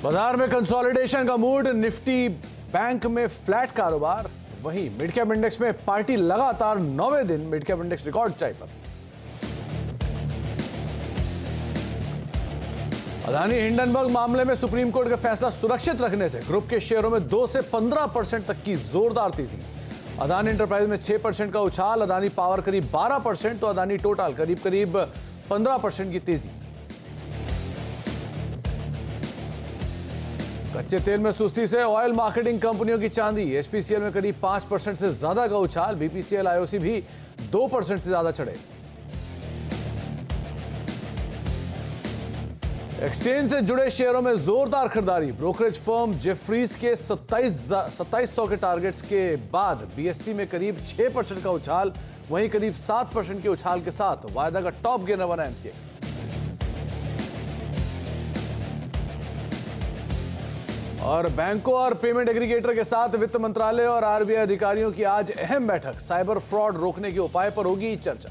बाजार में कंसोलिडेशन का मूड, निफ्टी बैंक में फ्लैट कारोबार। वहीं मिड कैप इंडेक्स में पार्टी लगातार 9वें दिन मिड कैप इंडेक्स रिकॉर्ड ऊंचाई पर। अदानी हिंडनबर्ग मामले में सुप्रीम कोर्ट का फैसला सुरक्षित रखने से ग्रुप के शेयरों में 2 से 15% तक की जोरदार तेजी। अदानी इंटरप्राइज में 6% का उछाल, अदानी पावर करीब 12% तो अदानी टोटल करीब 15% की तेजी। कच्चे तेल में सुस्ती से ऑयल मार्केटिंग कंपनियों की चांदी। एचपीसीएल में करीब 5% से ज्यादा का उछाल, बीपीसीएल आईओसी भी 2% से ज्यादा चढ़े। एक्सचेंज से जुड़े शेयरों में जोरदार खरीदारी। ब्रोकरेज फर्म जेफरीज के 2700 के टारगेट्स के बाद बीएससी में करीब 6% का उछाल, वहीं करीब 7% के उछाल के साथ वायदा का टॉप गेनर बना एमसीएक्स। और बैंकों और पेमेंट एग्रीगेटर के साथ वित्त मंत्रालय और आरबीआई अधिकारियों की आज अहम बैठक। साइबर फ्रॉड रोकने के उपाय पर होगी चर्चा।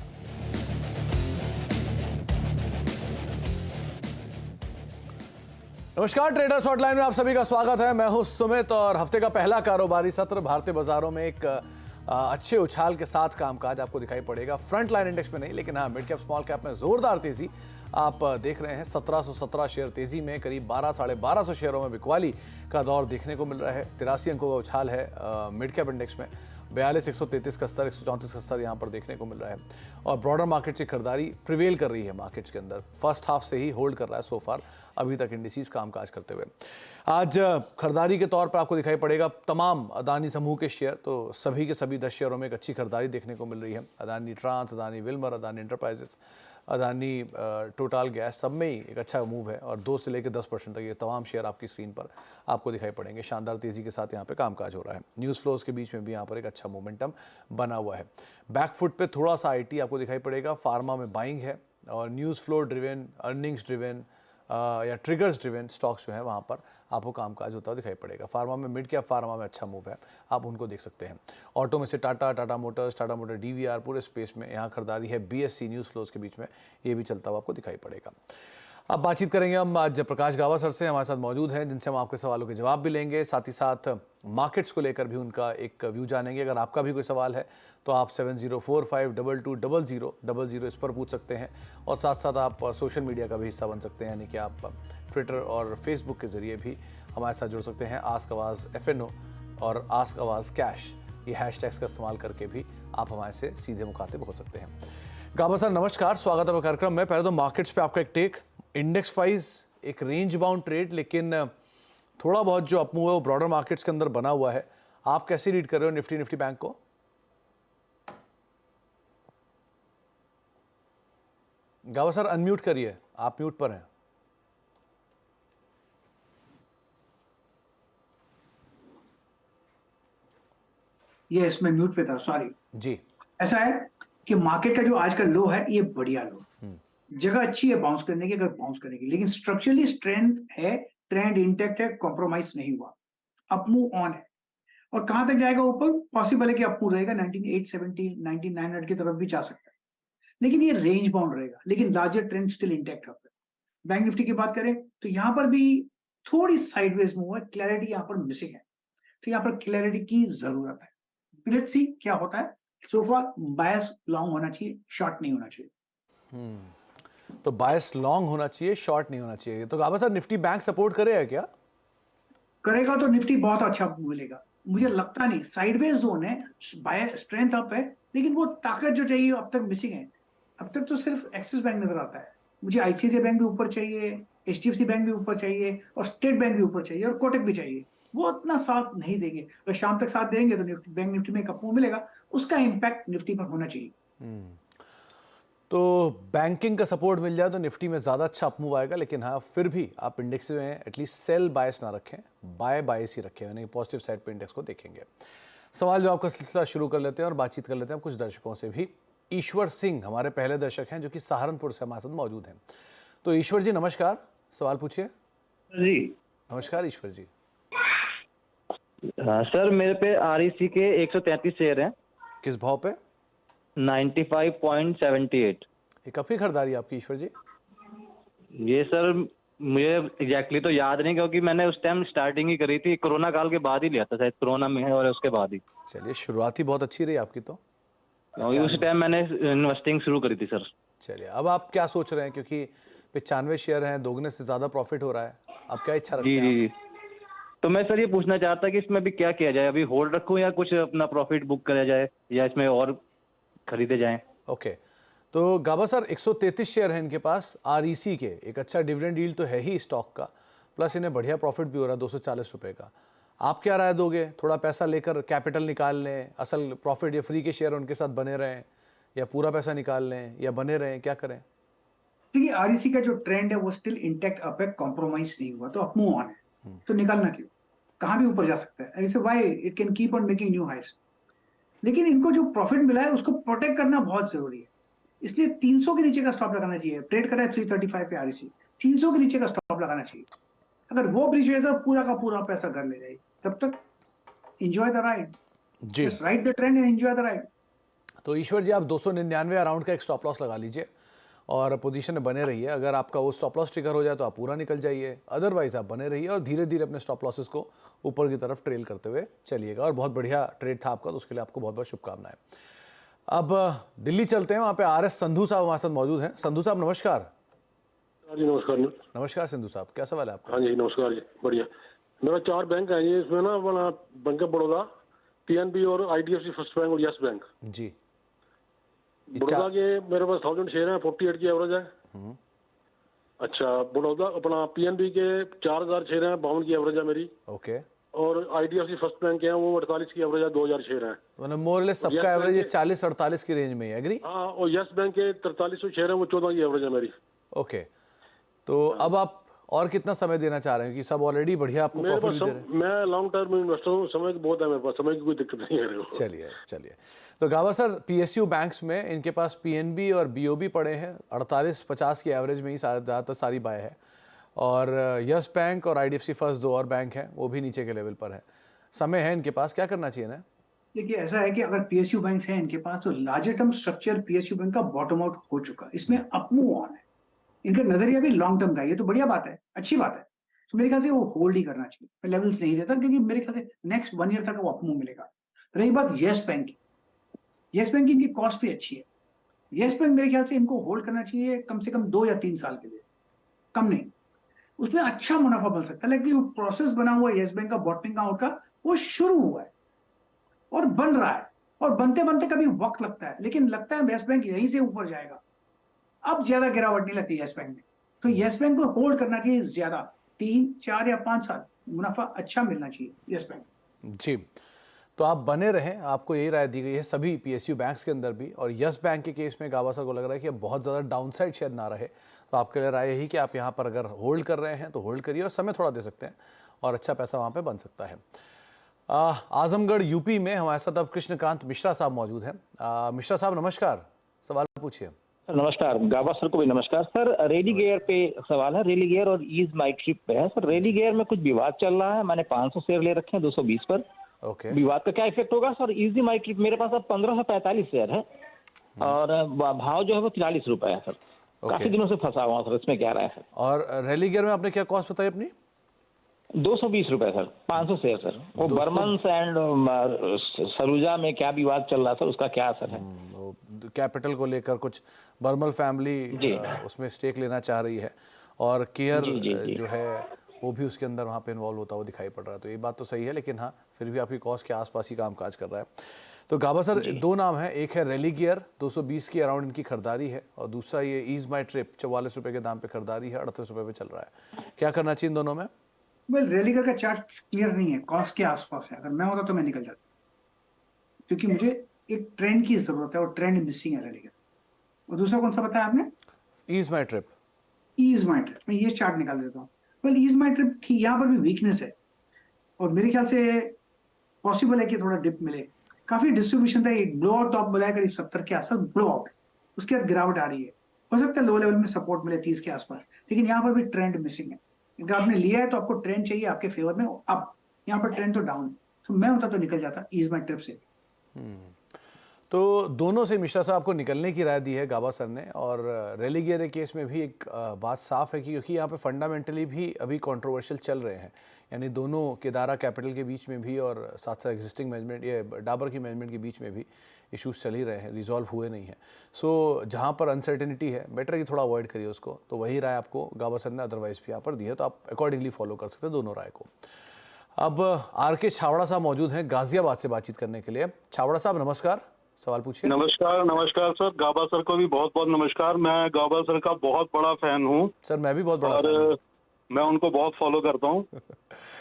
नमस्कार, ट्रेडर्स हॉटलाइन में आप सभी का स्वागत है। मैं हूं सुमित और हफ्ते का पहला कारोबारी सत्र भारतीय बाजारों में एक अच्छे उछाल के साथ कामकाज आपको दिखाई पड़ेगा। फ्रंट लाइन इंडेक्स में नहीं, लेकिन हाँ मिड कैप स्मॉल कैप में जोरदार तेजी आप देख रहे हैं। 1717 शेयर तेजी में, करीब 1200-1250 शेयरों में बिकवाली का दौर देखने को मिल रहा है। 83 अंकों का उछाल है मिड कैप इंडेक्स में। 42, 133 का स्तर, 134 का स्तर यहाँ पर देखने को मिल रहा है। और ब्रॉडर मार्केट से खरीदारी प्रिवेल कर रही है मार्केट्स के अंदर। फर्स्ट हाफ से ही होल्ड कर रहा है सो फार अभी तक इंडिसेस कामकाज करते हुए। आज खरीदारी के तौर पर आपको दिखाई पड़ेगा तमाम अदानी समूह के शेयर, तो सभी के सभी 10 शेयरों में एक अच्छी खरीदारी देखने को मिल रही है। Adani Trans, Adani Wilmar, Adani Enterprises, Adani Total Gas, सब में ही एक अच्छा मूव है। और 2 से लेकर 10% तक ये तमाम शेयर आपकी स्क्रीन पर आपको दिखाई पड़ेंगे। शानदार तेजी के साथ यहाँ पे कामकाज हो रहा है। न्यूज़ फ्लोज के बीच में भी यहाँ पर एक अच्छा मोमेंटम बना हुआ है। बैकफुट पे थोड़ा सा आईटी आपको दिखाई पड़ेगा। फार्मा में बाइंग है और news flow driven, earnings driven या ट्रिगर्स ड्रिवन स्टॉक्स जो है वहाँ पर आपको कामकाज होता हुआ दिखाई पड़ेगा। फार्मा में, मिड कैप फार्मा में अच्छा मूव है, आप उनको देख सकते हैं। ऑटो में से Tata Motors, Tata motor DVR, पूरे स्पेस में यहाँ खरीदारी है। बीएससी न्यूज़ फ्लोज के बीच में ये भी चलता हुआ आपको दिखाई पड़ेगा। अब बातचीत करेंगे हम आज प्रकाश गावा सर से, हमारे साथ मौजूद हैं, जिनसे हम आपके सवालों के जवाब भी लेंगे। साथ ही साथ मार्केट्स को लेकर भी उनका एक व्यू जानेंगे। अगर आपका भी कोई सवाल है तो आप 7045220000 इस पर पूछ सकते हैं। और साथ साथ आप सोशल मीडिया का भी हिस्सा बन सकते हैं, यानी कि आप ट्विटर और फेसबुक के ज़रिए भी हमारे साथ जुड़ सकते हैं। आस्क आवाज़ FNO और आस्क आवाज़ कैश, ये हैशटैग्स का इस्तेमाल करके भी आप हमारे से सीधे मुखातिब हो सकते हैं। गावा सर नमस्कार, स्वागत है कार्यक्रम में। पहले तो मार्केट्स पे आपका एक टेक। इंडेक्स वाइज एक रेंज बाउंड ट्रेड, लेकिन थोड़ा बहुत जो अपमूव है वो ब्रॉडर मार्केट्स के अंदर बना हुआ है। आप कैसे रीड कर रहे हो निफ्टी बैंक को? गावा सर अनम्यूट करिए, आप म्यूट पर हैं। ये इसमें म्यूट पे था, सॉरी जी। ऐसा है कि मार्केट का जो आज का लो है, ये बढ़िया लो, जगह अच्छी है बाउंस करने की, अगर बाउंस करने की, लेकिन स्ट्रक्चरली स्ट्रेंथ है, ट्रेंड इंटैक्ट है, कॉम्प्रोमाइज नहीं हुआ, अप मूव ऑन है। और कहां तक जाएगा ऊपर? पॉसिबल है कि अप मूव रहेगा 19870, 19900 की तरफ भी जा सकता है, लेकिन ये रेंज बाउंड रहेगा, लेकिन लार्जर ट्रेंड स्टिल इंटैक्ट है। बैंक निफ्टी की बात करें तो यहां पर भी थोड़ी साइडवेज मूव है, क्लैरिटी यहां पर मिसिंग है, तो यहां पर क्लैरिटी की जरूरत है। लेट्स सी क्या होता है। सो फार बायस लॉन्ग होना चाहिए, शॉर्ट नहीं होना चाहिए। तो बायस लॉन्ग होना चाहिए, शॉर्ट नहीं होना चाहिए। तो गावा सर निफ्टी बैंक सपोर्ट करेगा क्या? करेगा तो निफ्टी बहुत अच्छा मिलेगा, मुझे लगता नहीं। साइडवेज जोन है, बाय स्ट्रेंथ अप है, लेकिन वो ताकत जो चाहिए अब तक मिसिंग है। अब तक तो सिर्फ एक्सिस बैंक नजर आता है मुझे। आईसीआईसीआई बैंक भी ऊपर चाहिए, एचडीएफसी बैंक भी ऊपर चाहिए, और स्टेट बैंक भी ऊपर चाहिए, और कोटक भी चाहिए। वो उतना साथ नहीं देंगे। अगर शाम तक साथ देंगे तो बैंक निफ्टी में एक अप मूव मिलेगा, उसका इंपैक्ट निफ्टी पर होना चाहिए। तो बैंकिंग का सपोर्ट मिल जाए तो निफ्टी में ज़्यादा अच्छा अपमूव आएगा, लेकिन हाँ फिर भी आप इंडेक्स में एटलीस्ट सेल बायस ना रखें, बायस ही रखें, यानी पॉजिटिव साइड पे इंडेक्स को देखेंगे। सवाल जवाब का सिलसिला शुरू कर लेते हैं और बातचीत कर लेते हैं कुछ दर्शकों से भी। ईश्वर सिंह हमारे पहले दर्शक हैं, जो कि सहारनपुर से हमारे साथ मौजूद हैं। तो ईश्वर जी नमस्कार, सवाल पूछिए। जी नमस्कार ईश्वर जी। सर, मेरे पे REC के 133 शेयर हैं। किस भाव पे? 95.78। ये कब की खरीदारी आपकी ईश्वर जी? ये सर मुझे एग्जैक्टली तो याद नहीं, क्योंकि मैंने उस टाइम स्टार्टिंग ही करी थी, कोरोना काल के बाद ही लिया था शायद, कोरोना में और उसके बाद ही। चलिए, शुरुआत ही बहुत अच्छी रही आपकी तो। क्योंकि उस टाइम मैंने इन्वेस्टिंग शुरू करी थी सर। चलिए, अब आप क्या सोच रहे हैं, क्योंकि 95 शेयर हैं, दोगुने से ज़्यादा प्रॉफिट हो रहा है, अब क्या इच्छा रखते जी हैं जी आप? जी। तो मैं सर ये पूछना चाहता कि इसमें भी क्या किया जाए, अभी होल्ड रखूं या कुछ अपना प्रॉफिट बुक करा जाए, या इसमें और खरीदे जाएं? ओके, तो गाबा सर 133 शेयर हैं इनके पास आरईसी के, एक अच्छा डिविडेंड डील तो है ही स्टॉक का, प्लस इन्हें बढ़िया प्रॉफिट भी हो रहा है 240 रुपए का। आप क्या राय दोगे, थोड़ा पैसा लेकर कैपिटल निकाल लें, असल प्रॉफिट या फ्री के शेयर उनके साथ बने रहें, या पूरा पैसा निकाल लें, या बने रहें, क्या करें? देखिए आरईसी का जो ट्रेंड है वो स्टिल इंटैक्ट अप है, कॉम्प्रोमाइज नहीं हुआ, तो अप मूव ऑन है, तो निकालना क्यों, कहां भी ऊपर जा सकता है, ऐसे why it can keep on making new highs. लेकिन इनको जो प्रॉफिट मिला है उसको प्रोटेक्ट करना बहुत जरूरी है, इसलिए 300 के नीचे का स्टॉप लगाना चाहिए। ट्रेड कर रहा है 335 पे आरईसी, 300 के नीचे का स्टॉप लगाना चाहिए। अगर वो ब्रीच हो जाए तो पूरा का पूरा पैसा घर ले जाए, तब तक एंजॉय द राइड, जी, just ride the trend and enjoy the ride. तो ईश्वर जी, आप 299 अराउंड का एक स्टॉप लॉस लगा लीजिए और पोजीशन में बने रहिए। अगर आपका वो स्टॉप लॉस ट्रिगर हो जाए तो आप पूरा निकल जाइए, अदरवाइज आप बने रहिए और धीरे धीरे अपने स्टॉप लॉसेस को ऊपर की तरफ ट्रेल करते हुए चलिएगा। और बहुत बढ़िया ट्रेड था आपका, तो उसके लिए आपको बहुत बहुत शुभकामनाएं। अब दिल्ली चलते हैं, वहाँ पे आर एस संधू साहब हमारे साथ मौजूद हैं। संधू साहब नमस्कार। हाँ जी नमस्कार। नमस्कार संधू साहब, क्या सवाल है आपका? हाँ जी नमस्कार जी, बढ़िया। मेरा 4 बैंक है जी, इसमें ना अपना बैंक ऑफ बड़ौदा, पीएनबी और आईडीएफसी फर्स्ट बैंक और यस बैंक। जी, बड़ौदा के मेरे पास 1000 शेयर हैं, 48 की एवरेज है। अच्छा, बड़ौदा अपना पीएनबी के 4000 शेयर हैं, 52 की एवरेज है मेरी। ओके, और आईडीएफसी फर्स्ट बैंक के हैं वो 48 की एवरेज है, 2000 शेयर हैं। मतलब मोरलेस सबका एवरेज 40-48 की रेंज में है, एग्री? हाँ, और यस बैंक के 4300 शेयर हैं, वो 14 की एवरेज है मेरी। ओके, तो अब आप और कितना समय देना चाह रहे हैं कि सब ऑलरेडी बढ़िया आपको मेरे प्रॉफिट भी दे पास रहे हैं? मैं लॉन्ग टर्म इन्वेस्टर हूँ, समय बहुत है मेरे पास, समय की कोई दिक्कत नहीं है मेरे को। चलिए चलिए, तो गावा सर पीएसयू बैंक्स में इनके पास पीएनबी और बीओबी पड़े हैं, 48-50 की एवरेज में ही ज़्यादातर सारी बाय है। और यस बैंक और आईडीएफसी फर्स्ट, दो और बैंक हैं, वो भी नीचे के लेवल पर है। समय है इनके पास, क्या करना चाहिए ना? देखिए ऐसा है कि अगर पीएसयू बैंक है इनके पास, तो larger term structure PSU bank का बॉटम आउट हो चुका, इसमें अप मूव ऑन है, इनका नजरिया भी लॉन्ग टर्म का है, ये तो बढ़िया बात है, अच्छी बात है। तो मेरे ख्याल से वो होल्ड ही करना चाहिए, मैं लेवल्स नहीं देता, क्योंकि मेरे ख्याल से नेक्स्ट 1 ईयर तक वो अप मूव मिलेगा। रही बात येस बैंक की, येस बैंक की इनकी कॉस्ट भी अच्छी है। येस बैंक मेरे ख्याल से इनको होल्ड करना चाहिए कम से कम 2 या 3 साल के लिए, कम नहीं। उसमें अच्छा मुनाफा बन सकता है, लेकिन वो प्रोसेस बना हुआ है येस बैंक का बॉटमिंग आउट का, वो शुरू हुआ है और बन रहा है, और बनते बनते कभी वक्त लगता है, लेकिन लगता है येस बैंक यहीं से ऊपर जाएगा। अब ज्यादा गिरावट नहीं लगती येस बैंक में, तो येस बैंक को होल्ड करना चाहिए ज्यादा, 3, 4 या 5 साल मुनाफा अच्छा मिलना चाहिए येस बैंक। जी, तो आप बने रहें, आपको यही राय दी गई है सभी पीएसयू बैंक्स के अंदर भी। और यस बैंक के केस में गावा सर को लग रहा है कि अब बहुत ज़्यादा डाउनसाइड शेयर ना रहे, तो आपके लिए राय यही कि आप यहाँ पर अगर होल्ड कर रहे हैं तो होल्ड करिए और समय थोड़ा दे सकते हैं और अच्छा पैसा वहाँ पे बन सकता है। आजमगढ़ यूपी में हमारे साथ अब कृष्णकांत मिश्रा साहब मौजूद हैं। मिश्रा साहब नमस्कार, सवाल पूछिए। सर नमस्कार, गाबा सर को भी नमस्कार। सर रेली गेयर पे सवाल है, रेली गेयर और ईज माई ट्रिप पे है। सर रेली गेयर में कुछ विवाद चल रहा है, मैंने 500 शेयर ले रखे हैं 220 पर। ओके, विवाद का क्या इफेक्ट होगा सर? इजी माई ट्रिप मेरे पास अब 1545 शेयर है और भाव जो है वो 43 रुपए है सर। काफी दिनों से फंसा हुआ सर, इसमें क्या रहा है सर? और रैली गियर में आपने क्या कॉस्ट बताई अपनी? 220 रुपए सर, 500 शेयर सर। वो बर्मन एंड सरूजा में क्या विवाद चल रहा सर, उसका क्या असर है? कैपिटल को लेकर कुछ बर्मल फैमिली उसमें स्टेक लेना चाह रही है और केयर जो है वो भी उसके अंदर वहाँ पे इन्वॉल्व होता हुआ दिखाई पड़ रहा है। तो ये बात तो सही है, लेकिन हाँ फिर भी आपकी कॉस्ट के आसपास ही काम काज कर रहा है। तो गाबा सर दो नाम है, एक है रैली गियर 220 की अराउंड इनकी खरीदारी है, और दूसरा ये ईज माई ट्रिप 44 रुपए के दाम पे खरीदारी है, 38 रुपए पे चल रहा है। क्या करना चाहिए इन दोनों में? वेल रेलिगर का चार्ट क्लियर नहीं है, कॉस्ट के आसपास है, अगर मैं होता तो मैं निकल जाता, क्योंकि मुझे एक ट्रेंड की जरूरत है और ट्रेंड मिसिंग है रेलिगर। और दूसरा कौन सा बताया आपने? ईज माई ट्रिप। ईज माई ट्रिप, मैं ये चार्ट निकाल देता हूँ। वेल ईज माई ट्रिप ठीक, यहाँ पर भी वीकनेस है और मेरे ख्याल से पॉसिबल है कि थोड़ा डिप मिले। काफी डिस्ट्रीब्यूशन था, एक ब्लो आउट टॉप बनाया करीब 70 के आसपास, ब्लो आउट, उसके बाद गिरावट आ रही है। हो सकता है लो लेवल में सपोर्ट मिले 30 के आसपास, लेकिन यहाँ पर भी ट्रेंड मिसिंग है। अगर आपने लिया है तो आपको ट्रेंड चाहिए आपके फेवर में अप, यहाँ पर ट्रेंड तो डाउन है, तो मैं होता तो निकल जाता ईज माई ट्रिप से। तो दोनों से मिश्रा साहब को निकलने की राय दी है गाबा सर ने, और रेलीगेयर केस में भी एक बात साफ है कि क्योंकि यहाँ पे फंडामेंटली भी अभी कंट्रोवर्शियल चल रहे हैं, यानी दोनों केदारा कैपिटल के बीच में भी और साथ साथ एग्जिस्टिंग मैनेजमेंट ये डाबर की मैनेजमेंट के बीच में भी इश्यूज चल ही रहे हैं, रिजॉल्व हुए नहीं हैं। सो जहाँ पर अनसर्टेनिटी है बेटर कि थोड़ा अवॉइड करिए उसको। तो वही राय आपको गाबा सर ने अदरवाइज भी यहाँ पर दी है, तो आप अकॉर्डिंगली फॉलो कर सकते हैं दोनों राय को। अब आर के छावड़ा साहब मौजूद हैं गाजियाबाद से बातचीत करने के लिए। छावड़ा साहब नमस्कार, सवाल पूछिए। नमस्कार सर। गाबा सर को भी बहुत बहुत नमस्कार। मैं गाबा सर का बहुत बड़ा फैन हूँ सर। मैं भी बहुत बड़ा फैन और हूं। मैं उनको बहुत फॉलो करता हूँ।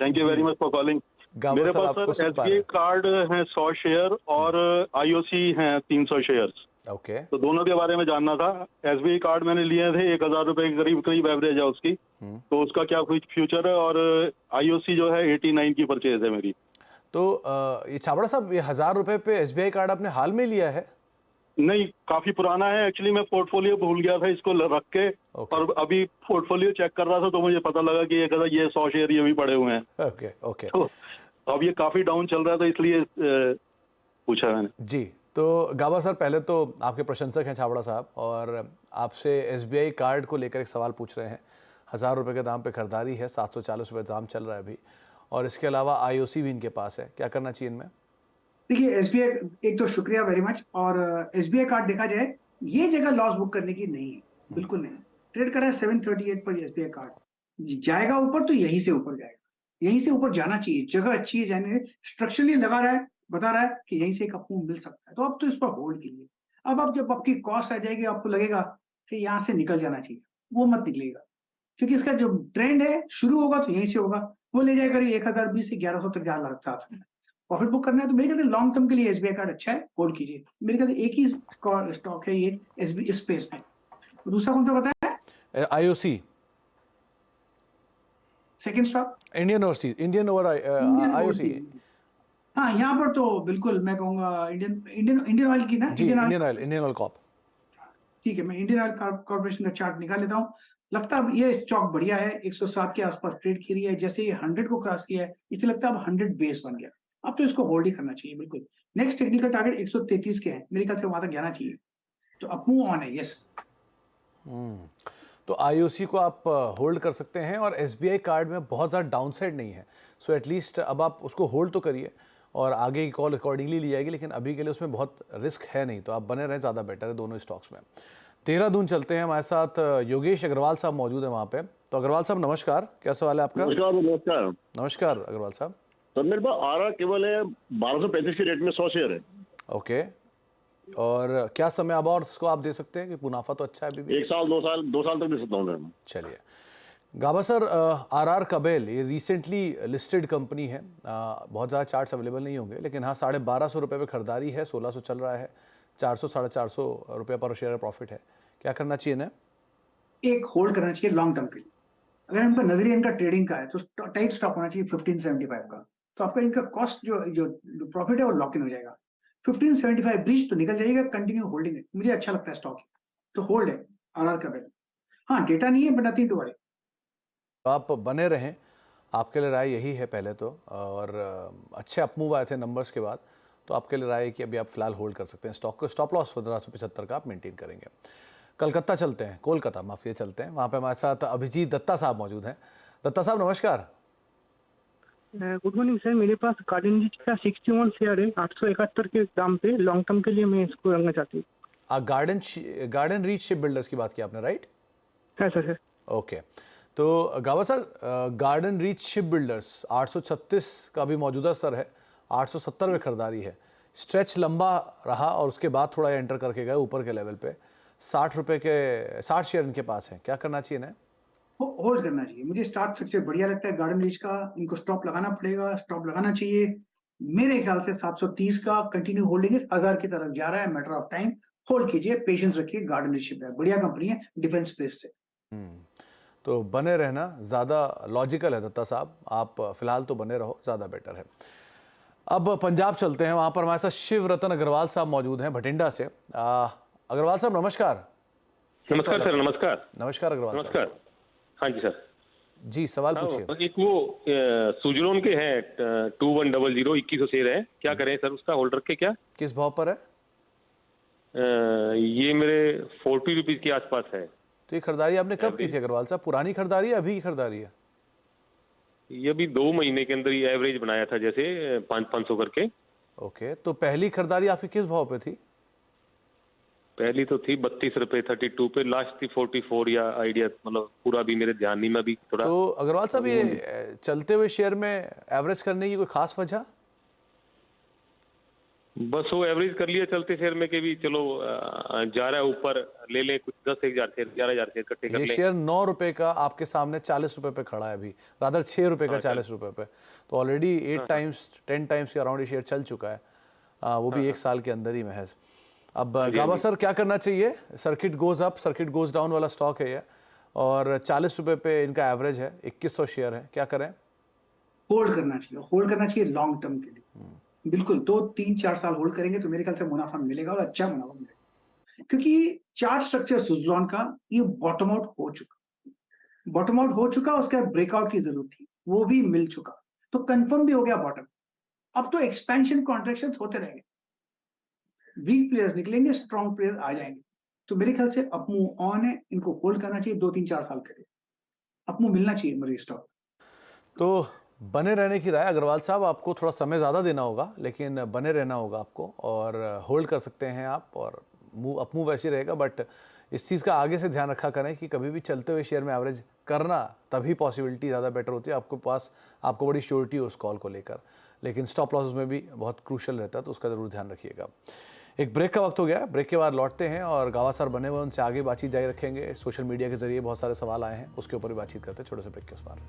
Thank you very much for calling. मेरे पास सर SBI कार्ड है 100 शेयर और IOC हैं 300 शेयर्स। ओके। तो दोनों के बारे में जानना था। SBI कार्ड मैंने लिए थे 1000 रुपए के करीब करीब एवरेज है उसकी, तो उसका क्या फ्यूचर है, और IOC जो है 89 की परचेज है मेरी। तो ये छाबड़ा साहब, ये 1000 रुपए पे SBI कार्ड आपने हाल में लिया है? नहीं, काफी पुराना है एक्चुअली। मैं पोर्टफोलियो भूल गया था इसको रख के, और अभी पोर्टफोलियो चेक कर रहा था तो मुझे पता लगा कि ये 100 शेयर ये भी पड़े हुए हैं। Okay okay. तो अब ये काफी डाउन चल रहा था, इसलिए पूछा मैंने। जी, तो गाबा सर पहले तो आपके प्रशंसक हैं छाबड़ा साहब, और आपसे SBI कार्ड को लेकर एक सवाल पूछ रहे हैं। 1000 रुपये के दाम पे खरीदारी है, 740 रुपये दाम चल रहा है अभी, और इसके अलावा IOC भी इनके पास है। क्या करना चाहिए इनमें? देखिए SBI, एक तो शुक्रिया वेरी मच। और SBI कार्ड देखा जाए ये जगह लॉस बुक करने की नहीं है, बिल्कुल नहीं। ट्रेड करा है 738 पर SBI कार्ड, जाएगा ऊपर तो यहीं से ऊपर जाएगा, यहीं से ऊपर जाना चाहिए। जगह अच्छी है जाने, स्ट्रक्चरली लगा रहा है, बता रहा है कि यहीं से एक अप मूव मिल सकता है, तो अब तो इस पर होल्ड कीजिए। अब जब आपकी कॉस्ट आ जाएगी, आपको लगेगा कि यहाँ से निकल जाना चाहिए, वो मत निकलेगा, क्योंकि इसका जो ट्रेंड है शुरू होगा तो यहीं से होगा, वो ले जाएगा 1020 से 1100 तक जा लगता है। प्रॉफिट बुक करना है तो मेरे ख्याल से लॉन्ग टर्म के लिए SBI कार्ड अच्छा है, होल्ड कीजिए। मेरे ख्याल से एक ही स्टॉक है ये SBI इस स्पेस में। दूसरा कौन सा बताया? IOC second stock Indian overseas, Indian over IOC। हाँ, यहाँ पर तो बिल्कुल मैं कहूंगा इंडियन ऑयल की ना, जी, इंडियन ऑयल कॉर्प। ठीक है, मैं इंडियन ऑयल कॉर्पोरेशन का चार्ट निकाल लेता हूँ। लगता है अब ये स्टॉक बढ़िया है, 107 के आसपास ट्रेड की रही है। जैसे ये 100 को क्रॉस किया है, इससे लगता है अब 100 बेस बन गया, अब तो इसको होल्ड ही करना चाहिए बिल्कुल। नेक्स्ट टेक्निकल टारगेट 133 के है, मेरे ख्याल से वहां तक जाना चाहिए, तो अप मूव ऑन है। यस, तो IOC को आप होल्ड कर सकते हैं, और SBI कार्ड में बहुत ज़्यादा डाउनसाइड नहीं है, सो एटलीस्ट अब आप उसको होल्ड तो करिए, और आगे की कॉल अकॉर्डिंगली ली जाएगी, लेकिन अभी के लिए उसमें बहुत रिस्क है नहीं, तो आप बने रहें, ज़्यादा बेटर है दोनों स्टॉक्स में। देहरादून चलते हैं, हमारे साथ योगेश अग्रवाल साहब मौजूद है वहाँ पे। तो अग्रवाल साहब नमस्कार, क्या सवाल है आपका? नमस्कार। नमस्कार अग्रवाल साहब। सर मेरे पास RR केवल है 1235 के रेट में 100 शेयर है। ओके, और क्या समय अब और इसको आप दे सकते हैं कि मुनाफा तो अच्छा है अभी भी? 1 साल 2 साल तक दे सकता हूँ। चलिए गाबा सर, RR कबेल ये रिसेंटली लिस्टेड कंपनी है, बहुत ज़्यादा चार्ट्स अवेलेबल नहीं होंगे, लेकिन हाँ 1250 रुपये पे खरीदारी है, 1600 चल रहा है, 400 450 रुपये पर शेयर प्रॉफिट है। क्या करना चाहिए ना? एक होल्ड करना चाहिए लॉन्ग टर्म के लिए। अगर इनका नजरिया इनका ट्रेडिंग का है तो टाइट स्टॉप होना चाहिए 1575 का, तो आपका इनका कॉस्ट जो प्रॉफिट है वो लॉक इन हो जाएगा। 1575 ब्रीच तो निकल जाएगा, कंटिन्यू होल्डिंग है, मुझे अच्छा लगता है स्टॉक, तो होल्ड है RR कबेल। हाँ, डेटा नहीं है बट नथिंग टू वरी। आप बने रहें, आपके लिए राय यही है पहले तो, और अच्छे अपमूव आए थे नंबर्स के बाद, तो आपके लिए राय है कि अभी आप फिलहाल होल्ड कर सकते हैं स्टॉक को। स्टॉप लॉस 1575 का आप मेंटेन करेंगे। कलकत्ता चलते हैं, कोलकाता माफिया चलते हैं, वहाँ पे हमारे साथ अभिजीत दत्ता साहब मौजूद हैं। दत्ता साहब नमस्कार। गुड मॉर्निंग सर, मेरे पास गार्डन रीच का 61 शेयर है 871 के दाम पे, लॉन्ग टर्म के लिए मैं इसको रखना चाहती हूँ। गार्डन रीच शिप बिल्डर्स की बात की आपने, राइट? है सर। ओके, तो गावा sir, garden reach ship builders 836 का भी मौजूदा स्तर है, 870 में खरीदारी है, स्ट्रेच लंबा रहा और उसके बाद थोड़ा एंटर करके गए ऊपर के लेवल पे, 60 रुपए के 60 शेयर इनके पास हैं। क्या करना चाहिए ना? होल्ड करना चाहिए, मुझे स्टार्ट स्ट्रक्चर बढ़िया लगता है गार्डन रीच का। इनको स्टॉप लगाना पड़ेगा, स्टॉप लगाना चाहिए मेरे ख्याल से 730 का। कंटिन्यू होल्डिंग है, 1000 की तरफ जा रहा है, मैटर ऑफ टाइम। होल्ड कीजिए, पेशेंस रखिए, गार्डन रीच है बढ़िया कंपनी है, डिफेंस स्पेस से। तो बने रहना ज़्यादा लॉजिकल है दत्ता साहब, आप फिलहाल तो बने रहो, ज़्यादा बेटर है। अब पंजाब चलते हैं, वहाँ पर हमारे साथ शिव रतन अग्रवाल साहब मौजूद हैं भटिंडा से। अग्रवाल साहब नमस्कार। नमस्कार सर। नमस्कार। नमस्कार अग्रवाल साहब। नमस्कार। हाँ जी सर। जी सवाल पूछिए। एक वो सुजलोन के हैं 2100 2100 शेयर है, क्या करें सर उसका, होल्ड रखे क्या? किस भाव पर है? ये मेरे 40 रुपीज के आसपास है। तो ये खरीदारी आपने कब की थी अग्रवाल साहब? पुरानी खरीदारी है, अभी की खरीदारी है? ये अभी 2 महीने के अंदर ही एवरेज बनाया था, जैसे 500 करके। ओके, तो पहली खरीदारी आपकी किस भाव पे थी? पहली तो थी 32 रुपए 32 पे, लास्ट थी 44 या आइडिया, मतलब पूरा भी मेरे ध्यान नहीं में अभी थोड़ा। तो अग्रवाल साहब ये चलते हुए शेयर में एवरेज करने की कोई खास वजह? बस वो एवरेज कर लिया चलते शेयर में, के भी चलो जा रहा है ऊपर, ले लें कुछ 10,000 शेयर 11,000 शेयर इकट्ठे कर ये लें। शेयर 9 रुपए का आपके सामने 40 रुपए पे खड़ा है अभी, रादर 6 रुपए का 40 रुपए पे। तो ऑलरेडी 8 टाइम्स 10 टाइम्स के अराउंड ये शेयर चल चुका है, वो भी 1 साल के अंदर ही महज। अब गाबा सर क्या करना चाहिए? Circuit goes up circuit goes down वाला स्टॉक है ये, और 40 रुपए पे इनका एवरेज है, 2100 शेयर है, क्या करें? होल्ड करना चाहिए लॉन्ग टर्म के लिए। बिल्कुल 2-3-4 साल होल्ड करेंगे तो मेरे ख्याल से मुनाफा मिलेगा, और अच्छा मुनाफा मिलेगा, क्योंकि चार्ट स्ट्रक्चर सुज़लॉन का ये बॉटम आउट हो चुका, उसका ब्रेकआउट की जरूरत थी, वो भी मिल चुका, तो कंफर्म भी हो गया बॉटम। अब तो एक्सपेंशन कॉन्ट्रैक्शन होते रहेंगे, वीक प्लेयर्स निकलेंगे, स्ट्रॉन्ग प्लेयर्स आ जाएंगे, तो मेरे ख्याल से अप मूव ऑन है, इनको होल्ड करना चाहिए 2-3-4 साल के लिए, अप मूव मिलना चाहिए मेरे स्टॉक। तो बने रहने की राय अग्रवाल साहब, आपको थोड़ा समय ज़्यादा देना होगा, लेकिन बने रहना होगा आपको, और होल्ड कर सकते हैं आप, और अप मूव वैसे रहेगा। बट इस चीज़ का आगे से ध्यान रखा करें कि कभी भी चलते हुए शेयर में एवरेज करना, तभी पॉसिबिलिटी ज़्यादा बेटर होती है, आपको बड़ी श्योरिटी हो उस कॉल को लेकर, लेकिन स्टॉप लॉसेस में भी बहुत क्रूशल रहता है, तो उसका ज़रूर ध्यान रखिएगा। एक ब्रेक का वक्त हो गया, ब्रेक के बाद लौटते हैं, और गावा सर बने हुए, उनसे आगे बातचीत जारी रखेंगे। सोशल मीडिया के जरिए बहुत सारे सवाल आए हैं, उसके ऊपर भी बातचीत करते हैं छोटे से ब्रेक के उस बार।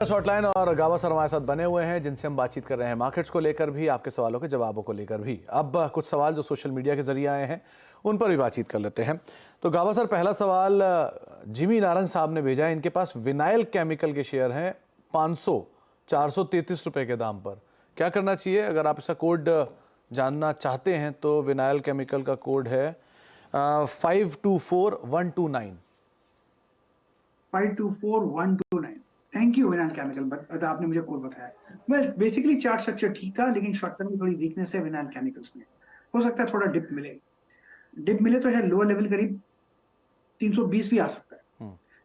हॉटलाइन और गावा सर हमारे साथ बने हुए हैं, जिनसे हम बातचीत कर रहे हैं मार्केट्स को लेकर भी, आपके सवालों के जवाबों को लेकर भी। अब कुछ सवाल जो सोशल मीडिया के जरिए आए हैं उन पर भी बातचीत कर लेते हैं। तो गावा सर, पहला सवाल जिमी नारंग साहब ने भेजा है। इनके पास विनाइल केमिकल के शेयर हैं 433 रुपए के दाम पर, क्या करना चाहिए? अगर आप इसका कोड जानना चाहते हैं तो विनाइल केमिकल का कोड है 524129। 524129। थैंक यू विनाइल केमिकल, आपने मुझे कोड बताया। वेल बेसिकली चार्ट स्ट्रक्चर ठीक था, लेकिन शॉर्ट टर्म में थोड़ी वीकनेस है विनाइल केमिकल्स में, हो सकता है थोड़ा डिप मिले तो है लोअर लेवल करीब 320 भी आ सकता है,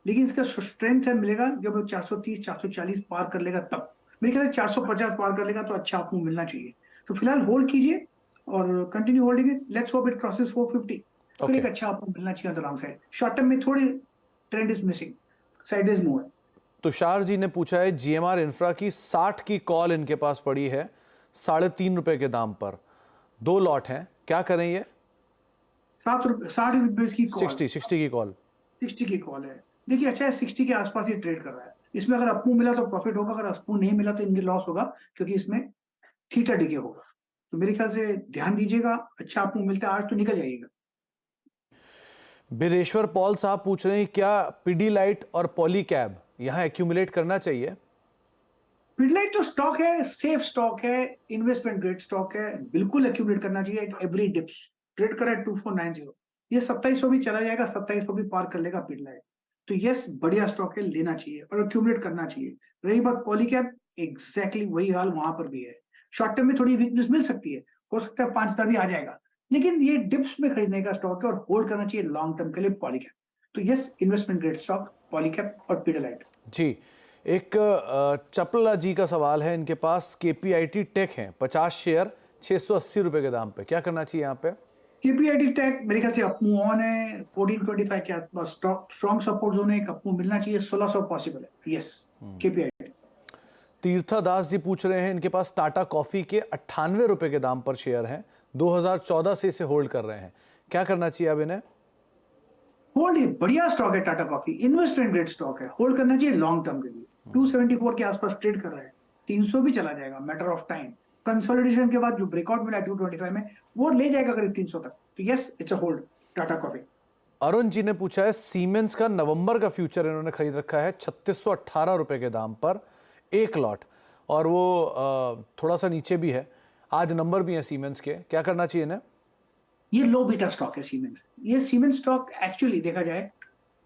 लेकिन इसका स्ट्रेंथ है मिलेगा जब वो 430-440 पार कर लेगा, तब मेरे ख्याल से 450 पार कर लेगा तो अच्छा आपको मिलना चाहिए। तो फिलहाल होल्ड कीजिए और continue holding it, let's hope it crosses 450, फिर एक अच्छा आपको मिलना चाहिए on the long side. Short term में थोड़ी trend is missing, sideways move है। तुषार जी ने पूछा है जीएमआर इंफ्रा की 60 की कॉल इनके पास पड़ी है 3.5 रुपए के दाम पर, 2 लॉट हैं, क्या करें? ये 60 रुपए की कॉल, 60 की कॉल है। देखिए अच्छा है, 60 के आसपास ये ट्रेड कर रहा है, इसमें अगर अपमूव मिला तो प्रॉफिट होगा, अगर अपमूव नहीं मिला तो इनके लॉस होगा, क्योंकि इसमें थीटा डिके होगा। तो मेरे ख्याल से ध्यान दीजिएगा, अच्छा अपमूव मिलता है आज तो निकल जाइएगा। बिरेश्वर पॉल साहब पूछ रहे हैं क्या पिडीलाइट और पॉलीकैब यहां एक्यूमुलेट करना चाहिए? पिडीलाइट तो स्टॉक है, सेफ स्टॉक है, इन्वेस्टमेंट ग्रेड स्टॉक है, बिल्कुल एक्यूमुलेट करना चाहिए एट एवरी डिप्स। ट्रेड करा है 2490, ये 2700 भी चला जाएगा, 2700 भी पार कर लेगा पिडीलाइट, तो यस बढ़िया स्टॉक है, लेना चाहिए और एक्यूमुलेट करना चाहिए। रही बात पॉलीकैब, एग्जैक्टली वही हाल वहां पर भी है, शॉर्ट टर्म में थोड़ी वीकनेस मिल सकती है, हो सकता है 5 स्टार भी आ जाएगा, लेकिन ये डिप्स में खरीदने का स्टॉक है और होल्ड करना चाहिए लॉन्ग टर्म के लिए पॉलीकैब। तो yes investment grade stock Polycab और पिडीलाइट। जी, एक चपला जी का सवाल है, इनके पास केपीआईटी टेक है 50 शेयर 680 रुपए के दाम पे, क्या करना चाहिए यहाँ पे? केपीआईटी टेक मेरे ख्याल से अप मूव ऑन है, 1425 के आसपास स्ट्रॉन्ग सपोर्ट जोन है, एक अप मूव मिलना चाहिए, 1600 पॉसिबल है, यस केपीआईटी। तीर्था दास जी पूछ रहे हैं, इनके पास टाटा कॉफी के 98 रुपए के दाम पर शेयर हैं, 2014 से इसे होल्ड कर रहे हैं, क्या करना चाहिए अब इन्हें? होल्ड है, बढ़िया स्टॉक है Tata coffee, investment grade stock है, होल्ड करना चाहिए लॉन्ग टर्म के लिए। 274 के आसपास ट्रेड कर रहा है, 300 भी चला जाएगा, मैटर ऑफ टाइम। कंसोलिडेशन के बाद जो ब्रेकआउट मिला 225 में, वो ले जाएगा करीब 300 तक, तो yes it's a hold Tata coffee. Arun ji ने पूछा है सीमेंस का नवंबर का फ्यूचर इन्होंने खरीद रखा है 3618 रुपए के दाम पर, 1 लॉट, और वो थोड़ा सा नीचे भी है, आज नंबर भी है सीमेंस के, क्या करना चाहिए इन्हें? ये लो बीटा स्टॉक है सीमेंस, ये सीमेंस स्टॉक एक्चुअली देखा जाए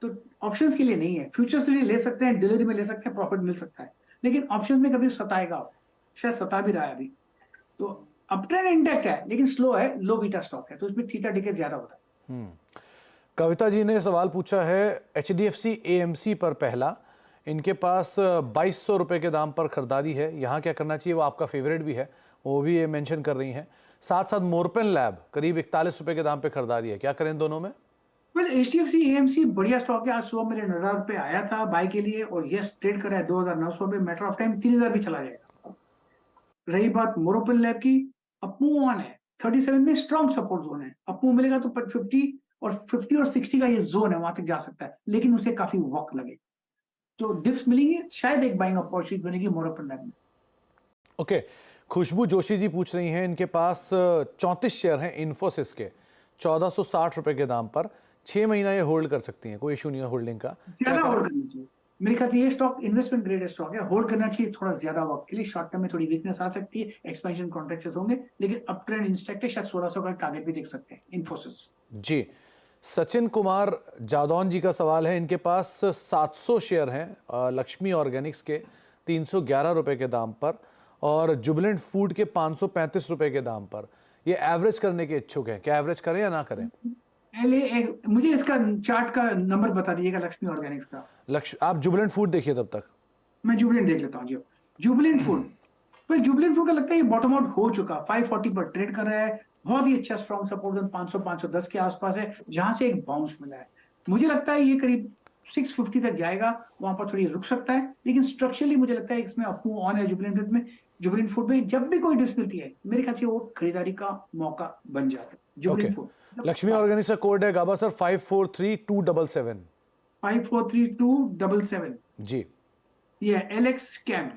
तो ऑप्शंस के लिए नहीं है, फ्यूचर्स के लिए ले सकते हैं, डिलीवरी में ले सकते हैं, प्रॉफिट मिल सकता है, लेकिन ऑप्शंस में कभी सताएगा, शायद सता भी रहा है अभी। तो अप ट्रेंड इंटैक्ट है लेकिन स्लो है, लो बीटा स्टॉक है, तो उसमें थीटा डिके ज्यादा होता है। कविता जी ने सवाल पूछा है HDFC AMC पर पहला, इनके पास 2200 रुपए के दाम पर खरीदारी है, यहाँ क्या करना चाहिए? वो आपका फेवरेट भी है, वो भी ये मेंशन कर रही हैं। साथ साथ मोरपेन लैब करीब 41 रुपए के दाम पे खरीदारी है, क्या करें दोनों में? वेल HDFC AMC बढ़िया स्टॉक है। आज सुबह मेरे नजर पे आया था बाय के लिए और यस ट्रेड कर रहा है 2900 पे, मैटर ऑफ टाइम 3000 भी चला जाएगा। रही बात मोरोपेन लैब की, अपमूव ऑन है, 37 में स्ट्रॉन्ग सपोर्ट जोन है, अपमूव मिलेगा तो 50 और 60 का ये जोन है, वहां तक जा सकता है, लेकिन उसे काफी वक्त लगेगा। तो डिप्स मिलेंगे, शायद एक बाइंग अपॉर्चुनिटी बनेगी मोरोपेन लैब में। ओके, खुशबू जोशी जी पूछ रही हैं, इनके पास 34 शेयर हैं इन्फोसिस के 1460 रुपए के दाम पर, 6 महीना ये होल्ड कर सकती हैं, कोई इशू नहीं है होल्डिंग का? ज्यादा होल्ड करना चाहिए मेरे ख्याल से। ये स्टॉक इन्वेस्टमेंट ग्रेड स्टॉक है, होल्ड करना चाहिए थोड़ा ज्यादा वक्त के लिए। शॉर्ट टर्म में थोड़ी वीकनेस आ सकती है, एक्सपेंशन कॉन्ट्रैक्टर्स होंगे, लेकिन अप ट्रेंड इंस्टेक्ट है, शायद 1600 का टारगेट भी देख सकते हैं इन्फोसिस। जी, सचिन कुमार जादौन जी का सवाल है, इनके पास 700 शेयर हैं लक्ष्मी ऑर्गेनिक्स के 311 रुपए के दाम पर और जुबिलेंट फूड के 535 रुपए के दाम पर। ये एवरेज करने के इच्छुक हैं, क्या एवरेज करें या ना करें? मुझे इसका चार्ट का नंबर बता दीजिएगा लक्ष्मी ऑर्गेनिक्स का। आप जुबिलेंट फूड देखिए तब तक। मैं जुबिलेंट देख लेता हूँ जी। जुबिलेंट फूड पर जुबिलेंट फूड का लगता है ये बॉटम आउट हो चुका, 540 पर ट्रेड कर रहा है, बहुत ही अच्छा स्ट्रॉन्ग सपोर्ट जोन 500-510 के आसपास है, जहां से एक बाउंस मिला है। मुझे लगता है ये करीब 650 तक जाएगा, वहां पर थोड़ी रुक सकता है, लेकिन स्ट्रक्चरली मुझे लगता है इसमें अपमूव ऑन है। जुबिलेंट फूड में जब भी कोई डिप्स मिलती है मेरे ख्याल से वो खरीदारी का मौका बन जाता है। जुबिलेंट फूड लक्ष्मी ऑर्गेनिक्स का कोड है गाबा सर 543277। 543277 जी, ये LX स्कैम।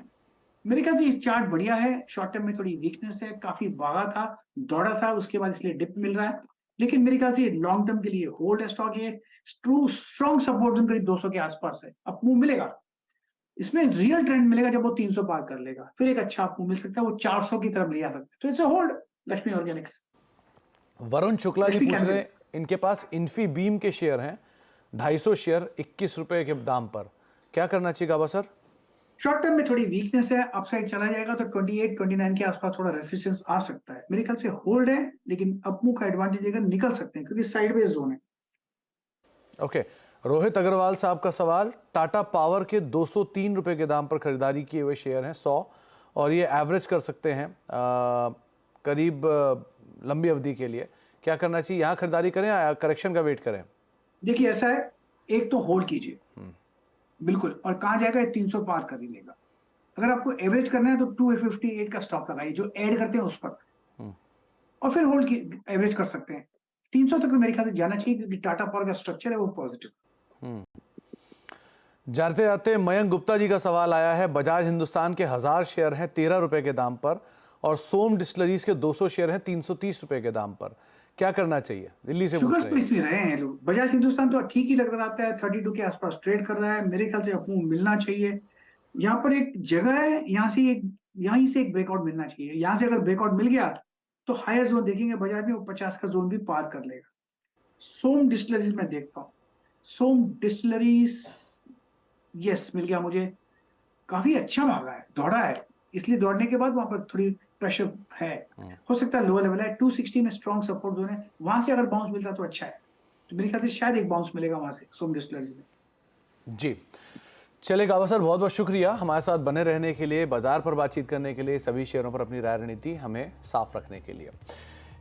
मेरे ख्याल से ये चार्ट बढ़िया है, शॉर्ट टर्म में थोड़ी वीकनेस है, काफी भागा था, दौड़ा था, उसके बाद इसलिए डिप मिल रहा है, लेकिन मेरे ख्याल से लॉन्ग टर्म के लिए होल्ड है स्टॉक। ये स्ट्रॉन्ग सपोर्ट जोन करीब 200 के आसपास है, अपमूव मिलेगा, इसमें रियल ट्रेंड मिलेगा जब वो 300 पार कर लेगा, फिर एक अच्छा अपमूव मिल सकता है, वो 400 की तरफ ले जा सकता है। तो it's a hold Laxmi organics. Varun Shukla ji पूछ रहे हैं, इनके पास इन्फी बीम के शेयर हैं 250 शेयर 21 रुपए के दाम पर, क्या करना चाहिए गाबा सर? शॉर्ट टर्म में थोड़ी वीकनेस है, अपसाइड चला जाएगा तो 28-29 के आसपास थोड़ा रेजिस्टेंस आ सकता है। मेरे ख्याल से होल्ड है, लेकिन अपमूव का एडवांटेज देकर निकल सकते हैं क्योंकि साइडवेज जोन है। ओके, रोहित अग्रवाल साहब का सवाल, टाटा पावर के 203 रुपए के दाम पर खरीदारी किए हुए शेयर हैं 100 और ये एवरेज कर सकते हैं करीब लंबी अवधि के लिए, क्या करना चाहिए? यहाँ खरीदारी करें या करेक्शन का वेट करें? देखिए ऐसा है, एक तो होल्ड कीजिए बिल्कुल, और कहां जाएगा 300 पार कर ही लेगा। अगर आपको एवरेज करना है तो 258 का स्टॉप लगाइए जो ऐड करते हैं उस पर, और फिर होल्ड की एवरेज कर सकते हैं। 300 तक मेरे ख्याल से जाना चाहिए क्योंकि टाटा पावर का स्ट्रक्चर है वो पॉजिटिव। जाते जाते मयंक गुप्ता जी का सवाल आया है, बजाज हिंदुस्तान के 1000 शेयर हैं 13 रुपए के दाम पर और सोम डिस्टिलरीज के 200 शेयर हैं 330 रुपए के दाम पर, क्या करना चाहिए? दिल्ली से शुगर स्पेस में रहे हैं लोग। बजाज हिंदुस्तान तो ठीक ही लग रहा है, 32 के आसपास ट्रेड कर रहा है, मेरे ख्याल से अपमूव मिलना चाहिए। यहाँ पर एक जगह है, यहाँ से एक ब्रेकआउट मिलना चाहिए। यहाँ से अगर ब्रेकआउट मिल गया तो हायर जोन देखेंगे बजाज में, वो 50 का जोन भी पार कर लेगा। सोम डिस्टिलरीज में देखता हूँ, सोम डिस्टिलरीज यस मिल गया मुझे, काफी अच्छा भागा है, दौड़ा है, इसलिए दौड़ने के बाद वहां पर थोड़ी प्रेशर है, हो सकता है लोअर लेवल है। 260 में स्ट्रॉन्ग सपोर्ट जोन है, वहां से अगर बाउंस मिलता तो अच्छा है, तो मेरे ख्याल से शायद एक बाउंस मिलेगा वहां से सोम डिस्टिलरीज में। जी, चलिए गाबा सर बहुत बहुत शुक्रिया हमारे साथ बने रहने के लिए, बाजार पर बातचीत करने के लिए, सभी शेयरों पर अपनी राय रणनीति हमें साफ रखने के लिए।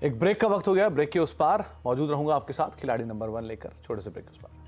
एक ब्रेक का वक्त हो गया, ब्रेक के उस पार मौजूद रहूंगा आपके साथ खिलाड़ी नंबर 1 लेकर, छोटे से ब्रेक के उस पार।